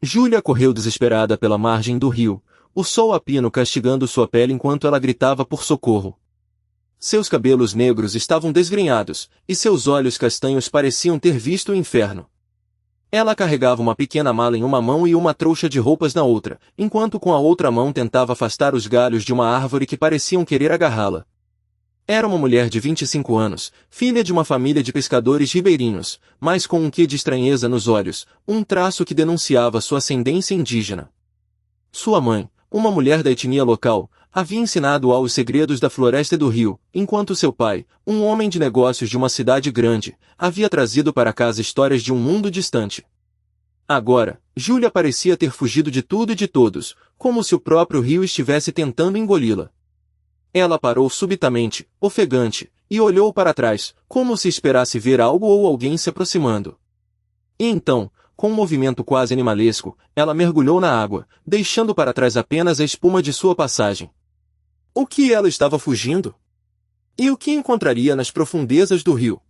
Júlia correu desesperada pela margem do rio, o sol a pino castigando sua pele enquanto ela gritava por socorro. Seus cabelos negros estavam desgrenhados, e seus olhos castanhos pareciam ter visto o inferno. Ela carregava uma pequena mala em uma mão e uma trouxa de roupas na outra, enquanto com a outra mão tentava afastar os galhos de uma árvore que pareciam querer agarrá-la. Era uma mulher de 25 anos, filha de uma família de pescadores ribeirinhos, mas com um quê de estranheza nos olhos, um traço que denunciava sua ascendência indígena. Sua mãe, uma mulher da etnia local, havia ensinado-a os segredos da floresta e do rio, enquanto seu pai, um homem de negócios de uma cidade grande, havia trazido para casa histórias de um mundo distante. Agora, Júlia parecia ter fugido de tudo e de todos, como se o próprio rio estivesse tentando engoli-la. Ela parou subitamente, ofegante, e olhou para trás, como se esperasse ver algo ou alguém se aproximando. E então, com um movimento quase animalesco, ela mergulhou na água, deixando para trás apenas a espuma de sua passagem. O que ela estava fugindo? E o que encontraria nas profundezas do rio?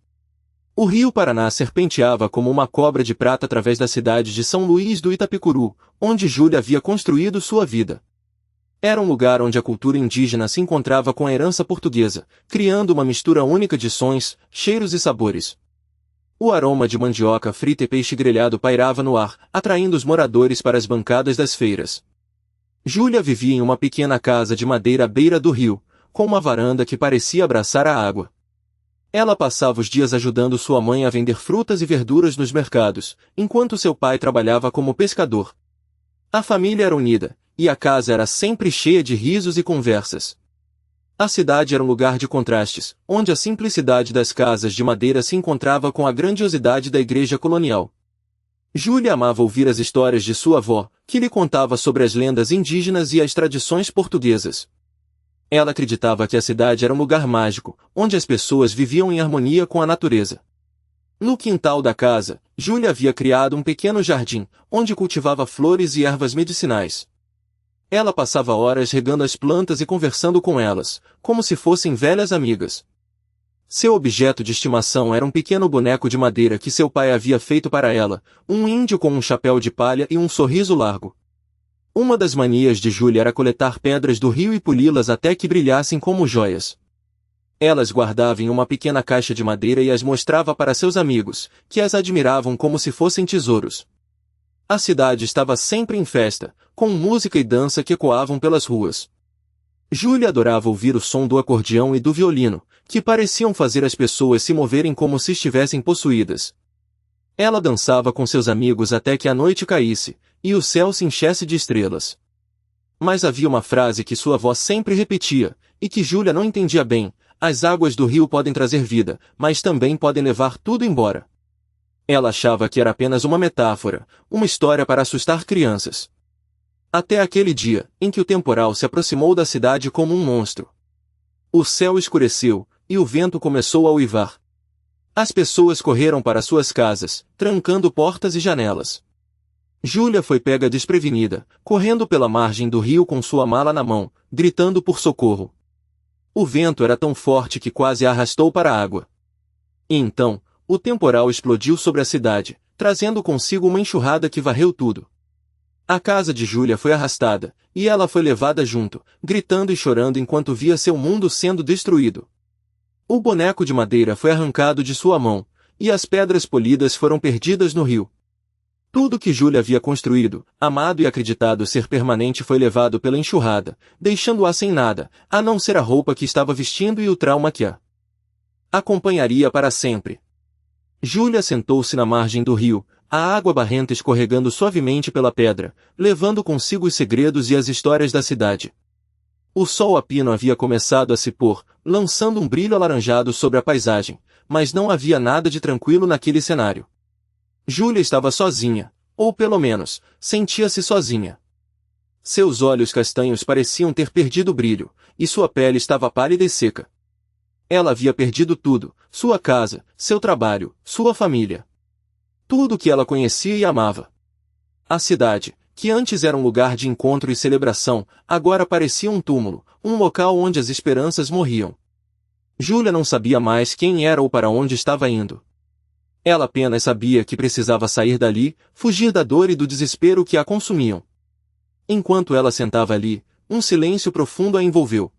O rio Paraná serpenteava como uma cobra de prata através da cidade de São Luís do Itapicuru, onde Júlia havia construído sua vida. Era um lugar onde a cultura indígena se encontrava com a herança portuguesa, criando uma mistura única de sons, cheiros e sabores. O aroma de mandioca frita e peixe grelhado pairava no ar, atraindo os moradores para as bancadas das feiras. Júlia vivia em uma pequena casa de madeira à beira do rio, com uma varanda que parecia abraçar a água. Ela passava os dias ajudando sua mãe a vender frutas e verduras nos mercados, enquanto seu pai trabalhava como pescador. A família era unida, e a casa era sempre cheia de risos e conversas. A cidade era um lugar de contrastes, onde a simplicidade das casas de madeira se encontrava com a grandiosidade da igreja colonial. Júlia amava ouvir as histórias de sua avó, que lhe contava sobre as lendas indígenas e as tradições portuguesas. Ela acreditava que a cidade era um lugar mágico, onde as pessoas viviam em harmonia com a natureza. No quintal da casa, Júlia havia criado um pequeno jardim, onde cultivava flores e ervas medicinais. Ela passava horas regando as plantas e conversando com elas, como se fossem velhas amigas. Seu objeto de estimação era um pequeno boneco de madeira que seu pai havia feito para ela, um índio com um chapéu de palha e um sorriso largo. Uma das manias de Júlia era coletar pedras do rio e poli-las até que brilhassem como joias. Ela as guardava em uma pequena caixa de madeira e as mostrava para seus amigos, que as admiravam como se fossem tesouros. A cidade estava sempre em festa, com música e dança que ecoavam pelas ruas. Júlia adorava ouvir o som do acordeão e do violino, que pareciam fazer as pessoas se moverem como se estivessem possuídas. Ela dançava com seus amigos até que a noite caísse, e o céu se enchesse de estrelas. Mas havia uma frase que sua avó sempre repetia, e que Júlia não entendia bem: as águas do rio podem trazer vida, mas também podem levar tudo embora. Ela achava que era apenas uma metáfora, uma história para assustar crianças. Até aquele dia, em que o temporal se aproximou da cidade como um monstro. O céu escureceu, e o vento começou a uivar. As pessoas correram para suas casas, trancando portas e janelas. Júlia foi pega desprevenida, correndo pela margem do rio com sua mala na mão, gritando por socorro. O vento era tão forte que quase a arrastou para a água. E então, o temporal explodiu sobre a cidade, trazendo consigo uma enxurrada que varreu tudo. A casa de Júlia foi arrastada, e ela foi levada junto, gritando e chorando enquanto via seu mundo sendo destruído. O boneco de madeira foi arrancado de sua mão, e as pedras polidas foram perdidas no rio. Tudo que Júlia havia construído, amado e acreditado ser permanente foi levado pela enxurrada, deixando-a sem nada, a não ser a roupa que estava vestindo e o trauma que a acompanharia para sempre. Júlia sentou-se na margem do rio, a água barrenta escorregando suavemente pela pedra, levando consigo os segredos e as histórias da cidade. O sol a pino havia começado a se pôr, lançando um brilho alaranjado sobre a paisagem, mas não havia nada de tranquilo naquele cenário. Júlia estava sozinha, ou pelo menos, sentia-se sozinha. Seus olhos castanhos pareciam ter perdido o brilho, e sua pele estava pálida e seca. Ela havia perdido tudo: sua casa, seu trabalho, sua família. Tudo o que ela conhecia e amava. A cidade, que antes era um lugar de encontro e celebração, agora parecia um túmulo, um local onde as esperanças morriam. Júlia não sabia mais quem era ou para onde estava indo. Ela apenas sabia que precisava sair dali, fugir da dor e do desespero que a consumiam. Enquanto ela sentava ali, um silêncio profundo a envolveu.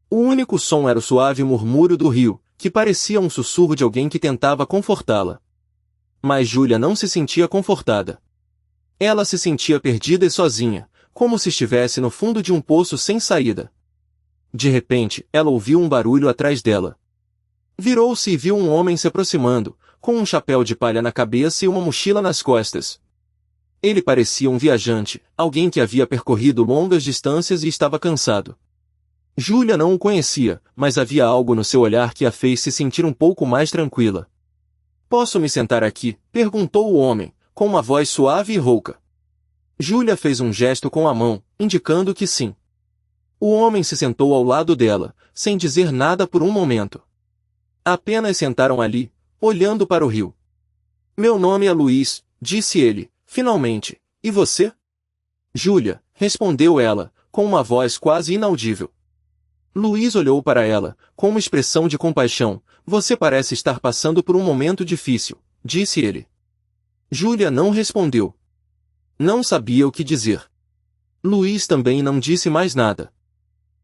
O único som era o suave murmúrio do rio, que parecia um sussurro de alguém que tentava confortá-la. Mas Júlia não se sentia confortada. Ela se sentia perdida e sozinha, como se estivesse no fundo de um poço sem saída. De repente, ela ouviu um barulho atrás dela. Virou-se e viu um homem se aproximando, com um chapéu de palha na cabeça e uma mochila nas costas. Ele parecia um viajante, alguém que havia percorrido longas distâncias e estava cansado. Júlia não o conhecia, mas havia algo no seu olhar que a fez se sentir um pouco mais tranquila. "Posso me sentar aqui?", perguntou o homem, com uma voz suave e rouca. Júlia fez um gesto com a mão, indicando que sim. O homem se sentou ao lado dela, sem dizer nada por um momento. Apenas sentaram ali, olhando para o rio. "Meu nome é Luiz", disse ele, finalmente. "E você?" "Júlia", respondeu ela, com uma voz quase inaudível. Luiz olhou para ela, com uma expressão de compaixão. "Você parece estar passando por um momento difícil", disse ele. Júlia não respondeu. Não sabia o que dizer. Luiz também não disse mais nada.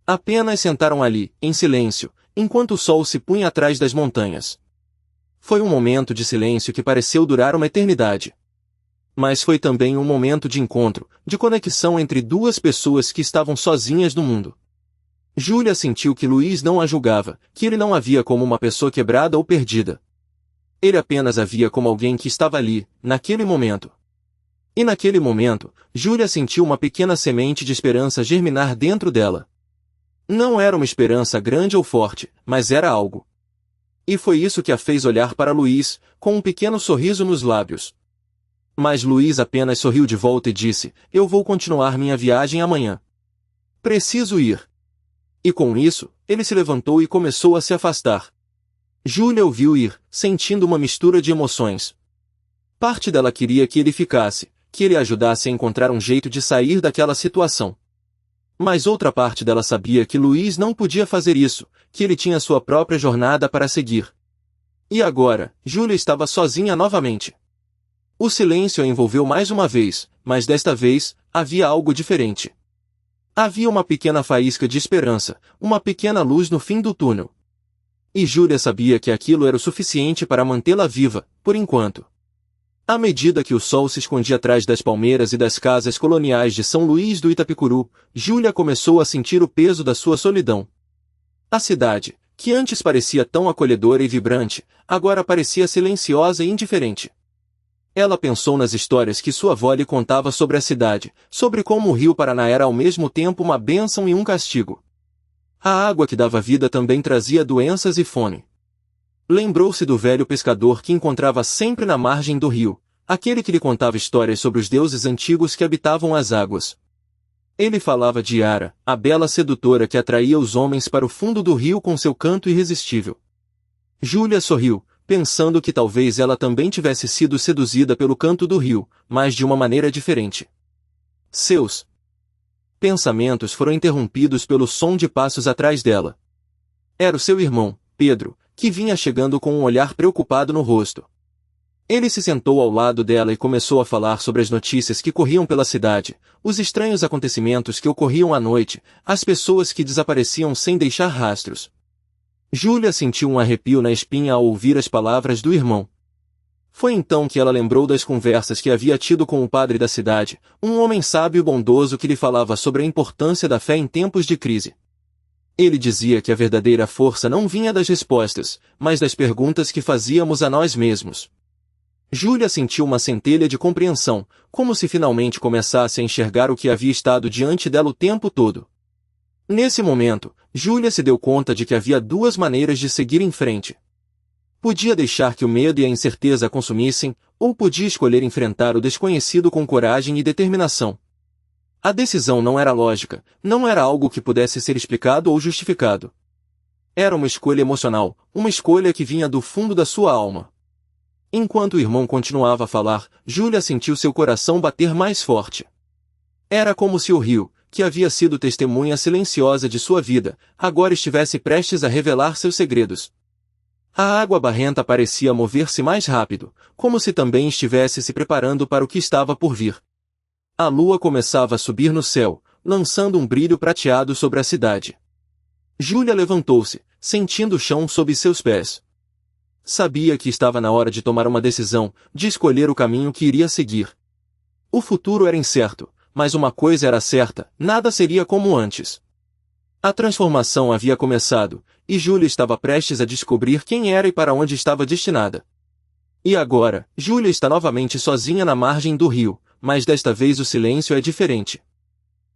Apenas sentaram ali, em silêncio, enquanto o sol se punha atrás das montanhas. Foi um momento de silêncio que pareceu durar uma eternidade. Mas foi também um momento de encontro, de conexão entre duas pessoas que estavam sozinhas no mundo. Júlia sentiu que Luiz não a julgava, que ele não a via como uma pessoa quebrada ou perdida. Ele apenas a via como alguém que estava ali, naquele momento. E naquele momento, Júlia sentiu uma pequena semente de esperança germinar dentro dela. Não era uma esperança grande ou forte, mas era algo. E foi isso que a fez olhar para Luiz, com um pequeno sorriso nos lábios. Mas Luiz apenas sorriu de volta e disse: "Eu vou continuar minha viagem amanhã. Preciso ir." E com isso, ele se levantou e começou a se afastar. Júlia o viu ir, sentindo uma mistura de emoções. Parte dela queria que ele ficasse, que ele a ajudasse a encontrar um jeito de sair daquela situação. Mas outra parte dela sabia que Luiz não podia fazer isso, que ele tinha sua própria jornada para seguir. E agora, Júlia estava sozinha novamente. O silêncio a envolveu mais uma vez, mas desta vez, havia algo diferente. Havia uma pequena faísca de esperança, uma pequena luz no fim do túnel. E Júlia sabia que aquilo era o suficiente para mantê-la viva, por enquanto. À medida que o sol se escondia atrás das palmeiras e das casas coloniais de São Luís do Itapicuru, Júlia começou a sentir o peso da sua solidão. A cidade, que antes parecia tão acolhedora e vibrante, agora parecia silenciosa e indiferente. Ela pensou nas histórias que sua avó lhe contava sobre a cidade, sobre como o rio Paraná era ao mesmo tempo uma bênção e um castigo. A água que dava vida também trazia doenças e fome. Lembrou-se do velho pescador que encontrava sempre na margem do rio, aquele que lhe contava histórias sobre os deuses antigos que habitavam as águas. Ele falava de Yara, a bela sedutora que atraía os homens para o fundo do rio com seu canto irresistível. Júlia sorriu, pensando que talvez ela também tivesse sido seduzida pelo canto do rio, mas de uma maneira diferente. Seus pensamentos foram interrompidos pelo som de passos atrás dela. Era o seu irmão, Pedro, que vinha chegando com um olhar preocupado no rosto. Ele se sentou ao lado dela e começou a falar sobre as notícias que corriam pela cidade, os estranhos acontecimentos que ocorriam à noite, as pessoas que desapareciam sem deixar rastros. Júlia sentiu um arrepio na espinha ao ouvir as palavras do irmão. Foi então que ela lembrou das conversas que havia tido com o padre da cidade, um homem sábio e bondoso que lhe falava sobre a importância da fé em tempos de crise. Ele dizia que a verdadeira força não vinha das respostas, mas das perguntas que fazíamos a nós mesmos. Júlia sentiu uma centelha de compreensão, como se finalmente começasse a enxergar o que havia estado diante dela o tempo todo. Nesse momento, Júlia se deu conta de que havia duas maneiras de seguir em frente. Podia deixar que o medo e a incerteza a consumissem, ou podia escolher enfrentar o desconhecido com coragem e determinação. A decisão não era lógica, não era algo que pudesse ser explicado ou justificado. Era uma escolha emocional, uma escolha que vinha do fundo da sua alma. Enquanto o irmão continuava a falar, Júlia sentiu seu coração bater mais forte. Era como se o rio, que havia sido testemunha silenciosa de sua vida, agora estivesse prestes a revelar seus segredos. A água barrenta parecia mover-se mais rápido, como se também estivesse se preparando para o que estava por vir. A lua começava a subir no céu, lançando um brilho prateado sobre a cidade. Júlia levantou-se, sentindo o chão sob seus pés. Sabia que estava na hora de tomar uma decisão, de escolher o caminho que iria seguir. O futuro era incerto, mas uma coisa era certa, nada seria como antes. A transformação havia começado, e Júlia estava prestes a descobrir quem era e para onde estava destinada. E agora, Júlia está novamente sozinha na margem do rio, mas desta vez o silêncio é diferente.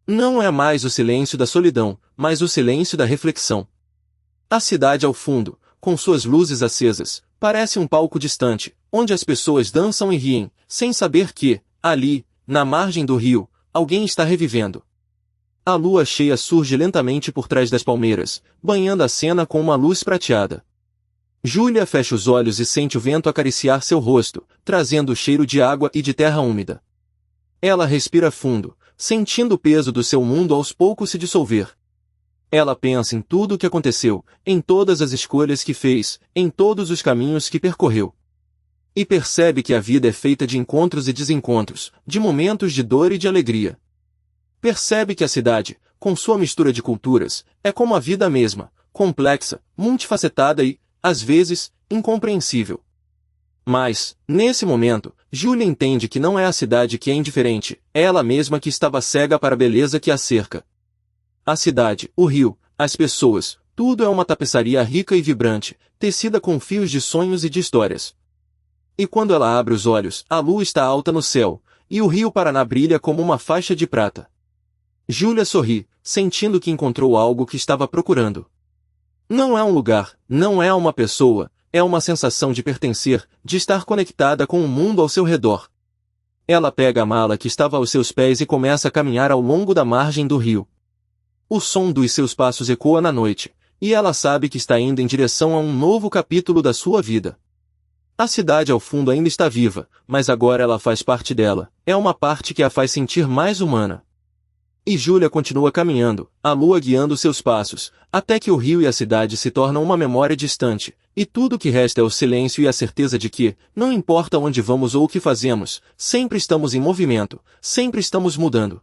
Não é mais o silêncio da solidão, mas o silêncio da reflexão. A cidade ao fundo, com suas luzes acesas, parece um palco distante, onde as pessoas dançam e riem, sem saber que, ali, na margem do rio, alguém está revivendo. A lua cheia surge lentamente por trás das palmeiras, banhando a cena com uma luz prateada. Júlia fecha os olhos e sente o vento acariciar seu rosto, trazendo o cheiro de água e de terra úmida. Ela respira fundo, sentindo o peso do seu mundo aos poucos se dissolver. Ela pensa em tudo o que aconteceu, em todas as escolhas que fez, em todos os caminhos que percorreu. E percebe que a vida é feita de encontros e desencontros, de momentos de dor e de alegria. Percebe que a cidade, com sua mistura de culturas, é como a vida mesma, complexa, multifacetada e, às vezes, incompreensível. Mas, nesse momento, Júlia entende que não é a cidade que é indiferente, é ela mesma que estava cega para a beleza que a cerca. A cidade, o rio, as pessoas, tudo é uma tapeçaria rica e vibrante, tecida com fios de sonhos e de histórias. E quando ela abre os olhos, a lua está alta no céu, e o rio Paraná brilha como uma faixa de prata. Júlia sorri, sentindo que encontrou algo que estava procurando. Não é um lugar, não é uma pessoa, é uma sensação de pertencer, de estar conectada com o mundo ao seu redor. Ela pega a mala que estava aos seus pés e começa a caminhar ao longo da margem do rio. O som dos seus passos ecoa na noite, e ela sabe que está indo em direção a um novo capítulo da sua vida. A cidade ao fundo ainda está viva, mas agora ela faz parte dela, é uma parte que a faz sentir mais humana. E Júlia continua caminhando, a lua guiando seus passos, até que o rio e a cidade se tornam uma memória distante, e tudo o que resta é o silêncio e a certeza de que, não importa onde vamos ou o que fazemos, sempre estamos em movimento, sempre estamos mudando.